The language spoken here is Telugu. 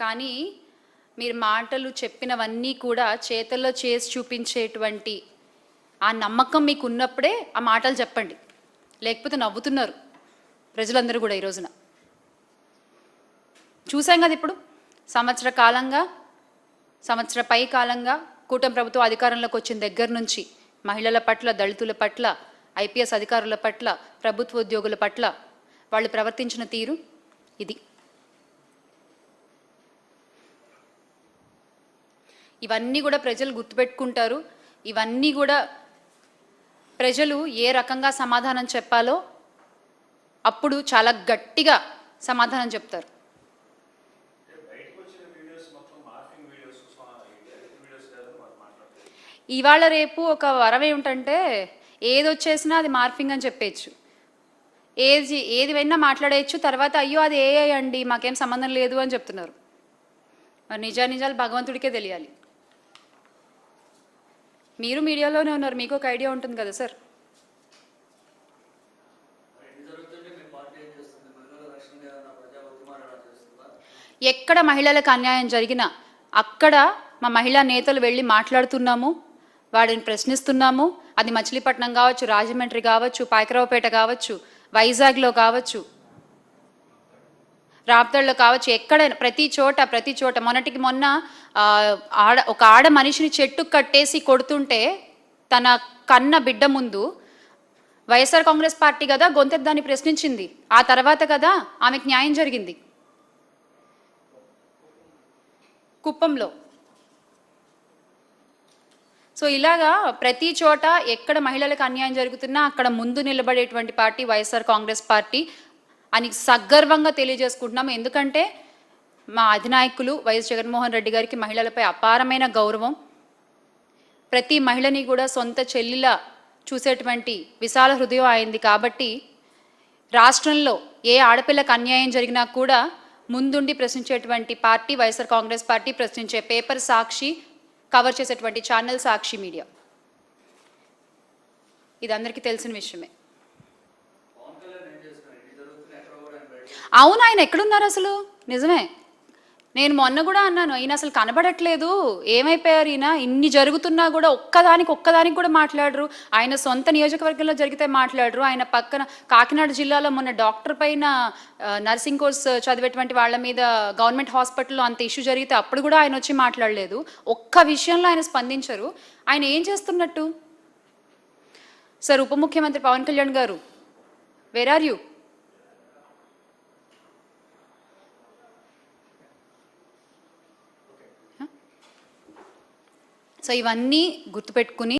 కానీ మీరు మాటలు చెప్పినవన్నీ కూడా చేతల్లో చేసి చూపించేటువంటి ఆ నమ్మకం మీకు ఉన్నప్పుడే ఆ మాటలు చెప్పండి. లేకపోతే నవ్వుతున్నారు ప్రజలందరూ కూడా. ఈ రోజున చూసాం కదా, ఇప్పుడు సంవత్సర పై కాలంగా కూటమి ప్రభుత్వం అధికారంలోకి వచ్చిన దగ్గర నుంచి మహిళల పట్ల, దళితుల పట్ల, ఐపీఎస్ అధికారుల పట్ల, ప్రభుత్వ ఉద్యోగుల పట్ల వాళ్ళు ప్రవర్తించిన తీరు ఇది. ఇవన్నీ కూడా ప్రజలు గుర్తుపెట్టుకుంటారు. ఇవన్నీ కూడా ప్రజలు ఏ రకంగా సమాధానం చెప్పాలో అప్పుడు చాలా గట్టిగా సమాధానం చెప్తారు. ఇవాళ రేపు ఒక వరం ఏమిటంటే ఏది వచ్చేసినా అది మార్ఫింగ్ అని చెప్పేయచ్చు, ఏది అయినా మాట్లాడేయచ్చు. తర్వాత అయ్యో అది ఏఐ అండి, మాకేం సంబంధం లేదు అని చెప్తున్నారు. మరి నిజాలు భగవంతుడికే తెలియాలి. మీరు మీడియాలోనే ఉన్నారు, మీకు ఒక ఐడియా ఉంటుంది కదా సార్. ఎక్కడ మహిళలకు అన్యాయం జరిగినా అక్కడ మా మహిళా నేతలు వెళ్ళి మాట్లాడుతున్నాము, వాడిని ప్రశ్నిస్తున్నాము. అది మచిలీపట్నం కావచ్చు, రాజమండ్రి కావచ్చు, పాయకరావుపేట కావచ్చు, వైజాగ్లో కావచ్చు, రాప్తాడులో కావచ్చు, ఎక్కడైనా ప్రతి చోట మొన్న ఒక ఆడ మనిషిని చెట్టు కట్టేసి కొడుతుంటే తన కన్న బిడ్డ ముందు వైఎస్ఆర్ కాంగ్రెస్ పార్టీ కదా గొంతెద్దాన్ని ప్రశ్నించింది. ఆ తర్వాత కదా ఆమెకు న్యాయం జరిగింది కుప్పంలో. సో ఇలాగా ప్రతి చోట ఎక్కడ మహిళలకు అన్యాయం జరుగుతున్నా అక్కడ ముందు నిలబడేటువంటి పార్టీ వైఎస్ఆర్ కాంగ్రెస్ పార్టీ అని సగర్వంగా తెలియజేసుకుంటున్నాము. ఎందుకంటే మా అధినాయకులు వైఎస్ జగన్మోహన్ రెడ్డి గారికి మహిళలపై అపారమైన గౌరవం. ప్రతి మహిళని కూడా సొంత చెల్లిలా చూసేటువంటి విశాల హృదయం అయింది. కాబట్టి రాష్ట్రంలో ఏ ఆడపిల్లకు అన్యాయం జరిగినా కూడా ముందుండి ప్రశ్నించేటువంటి పార్టీ వైఎస్ఆర్ కాంగ్రెస్ పార్టీ. ప్రశ్నించే పేపర్ సాక్షి, కవర్ చేసేటువంటి ఛానల్ సాక్షి మీడియా. ఇది అందరికీ తెలిసిన విషయమే. అవును, ఆయన ఎక్కడున్నారు అసలు? నిజమే, నేను మొన్న కూడా అన్నాను, ఈయన అసలు కనబడట్లేదు, ఏమైపోయారు ఈయన? ఇన్ని జరుగుతున్నా కూడా ఒక్కదానికి కూడా మాట్లాడరు. ఆయన సొంత నియోజకవర్గంలో జరిగితే మాట్లాడరు. ఆయన పక్కన కాకినాడ జిల్లాలో మొన్న డాక్టర్ పైన నర్సింగ్ కోర్స్ చదివేటువంటి వాళ్ళ మీద గవర్నమెంట్ హాస్పిటల్లో అంత ఇష్యూ జరిగితే అప్పుడు కూడా ఆయన వచ్చి మాట్లాడలేదు. ఒక్క విషయంలో ఆయన స్పందించరు. ఆయన ఏం చేస్తున్నట్టు? సార్, ఉప ముఖ్యమంత్రి పవన్ కళ్యాణ్ గారు, వేర్ ఆర్ యూ? సో ఇవన్నీ గుర్తుపెట్టుకుని